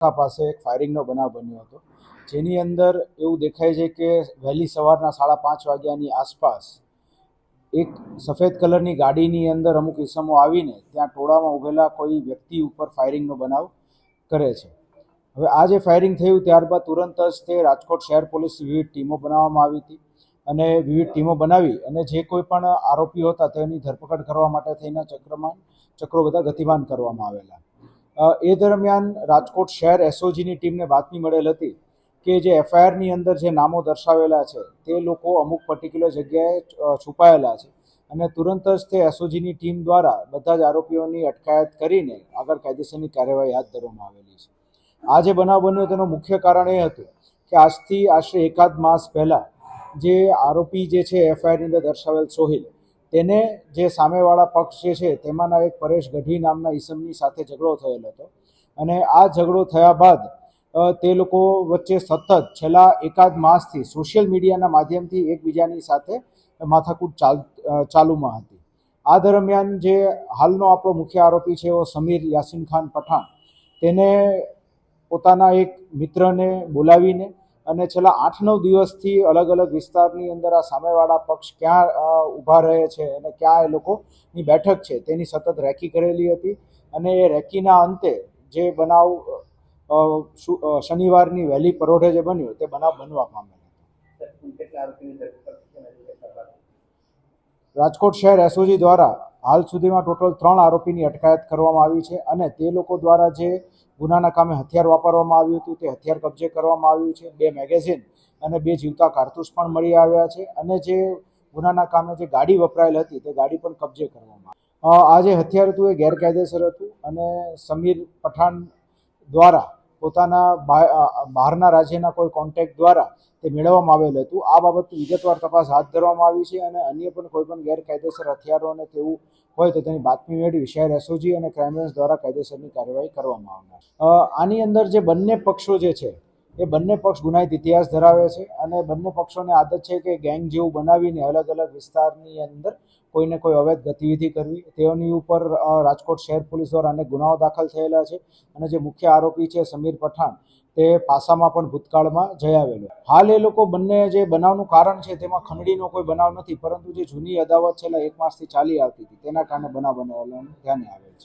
પાસે એક ફાયરિંગનો બનાવ બન્યો હતો, જેની અંદર એવું દેખાય છે કે વહેલી સવારના 5:30 વાગ્યાની આસપાસ એક સફેદ કલરની ગાડીની અંદર અમુક ઇસમો આવીને ત્યાં ટોળામાં ઊભેલા કોઈ વ્યક્તિ ઉપર ફાયરિંગનો બનાવ કરે છે. હવે આ જે ફાયરિંગ થયું ત્યારબાદ તુરંત જ તે રાજકોટ શહેર પોલીસ વિવિધ ટીમો બનાવવામાં આવી હતી અને વિવિધ ટીમો બનાવી અને જે કોઈ પણ આરોપીઓ હતા તેની ધરપકડ કરવા માટે થઈને ચક્રો બધા ગતિમાન કરવામાં આવેલા. એ દરમિયાન રાજકોટ શહેર એસઓજીની ટીમને બાતમી મળેલ હતી કે જે એફઆઈઆરની અંદર જે નામો દર્શાવેલા છે તે લોકો અમુક પર્ટિક્યુલર જગ્યાએ છુપાયેલા છે અને તુરંત જ તે એસઓજીની ટીમ દ્વારા બધા જ આરોપીઓની અટકાયત કરીને આગળ કાયદેસરની કાર્યવાહી હાથ ધરવામાં આવેલી છે. આ જે બનાવ બન્યો તેનું મુખ્ય કારણ એ હતું કે આજથી આશરે એકાદ માસ પહેલાં જે આરોપી જે છે એફઆઈઆરની અંદર દર્શાવેલ સોહિલ, તેને જે સામેવાળા પક્ષ જે છે તેમાંના એક પરેશ ગઢવી નામના ઈસમની સાથે ઝઘડો થયેલો હતો અને આ ઝઘડો થયા બાદ તે લોકો વચ્ચે સતત છેલ્લા એકાદ માસથી સોશિયલ મીડિયાના માધ્યમથી એકબીજાની સાથે માથાકૂટ ચાલુમાં હતી. આ દરમિયાન જે હાલનો આપણો મુખ્ય આરોપી છે એવો સમીર યાસીન ખાન પઠાણ, તેને પોતાના એક મિત્રને બોલાવીને અને છેલ્લા 8-9 દિવસથી અલગ અલગ વિસ્તારની અંદર આ સામેવાળા પક્ષ ક્યાં ઊભા રહે છે અને ક્યાં એ લોકોની બેઠક છે તેની સતત રેકી કરેલી હતી અને એ રેકીના અંતે જે બનાવ શનિવારની વહેલી પરોઢે જે બન્યો તે બનાવ બનવા પામેલ હતો. રાજકોટ શહેર એસઓજી દ્વારા હાલ સુધીમાં ટોટલ 3 આરોપીની અટકાયત કરવામાં આવી છે અને તે લોકો દ્વારા જે ગુનાના કામે હથિયાર વાપરવામાં આવ્યું હતું તે હથિયાર કબજે કરવામાં આવ્યું છે. 2 મેગેઝીન અને 2 જીવતા કારતૂસ પણ મળી આવ્યા છે અને જે ગુનાના કામે જે ગાડી વપરાયેલ હતી તે ગાડી પણ કબજે કરવામાં આવી. આ જે હથિયાર હતું એ ગેરકાયદેસર હતું અને સમીર પઠાણ દ્વારા પોતાના બહારના રાજ્યના કોઈ કોન્ટેક્ટ દ્વારા તે મેળવવામાં આવેલ હતું. આ બાબતની વિગતવાર તપાસ હાથ ધરવામાં આવી છે અને અન્ય પણ કોઈ પણ ગેરકાયદેસર હથિયારો અને તેવું હોય તો તેની બાતમી મેળવી શહેર એસઓજી અને ક્રાઇમ બ્રાન્ચ દ્વારા કાયદેસરની કાર્યવાહી કરવામાં આવનાર. આની અંદર જે બંને પક્ષો જે છે એ બંને પક્ષ ગુનાહિત ઇતિહાસ ધરાવે છે અને બંને પક્ષોને આદત છે કે ગેંગ જેવું બનાવીને અલગ અલગ વિસ્તારની અંદર કોઈને કોઈ અવૈધ ગતિવિધિ કરવી. તેઓની ઉપર રાજકોટ શહેર પોલીસ દ્વારા અનેક ગુનાઓ દાખલ થયેલા છે અને જે મુખ્ય આરોપી છે સમીર પઠાણ તે પાસામાં પણ ભૂતકાળમાં જઈ આવેલો. હાલ એ લોકો બંને જે બનાવનું કારણ છે તેમાં ખંડણીનો કોઈ બનાવ નથી, પરંતુ જે જૂની અદાવત છેલ્લા 1 માસથી ચાલી આવતી હતી તેના કારણે બનાવ બનેલો ધ્યાને આવેલ છે.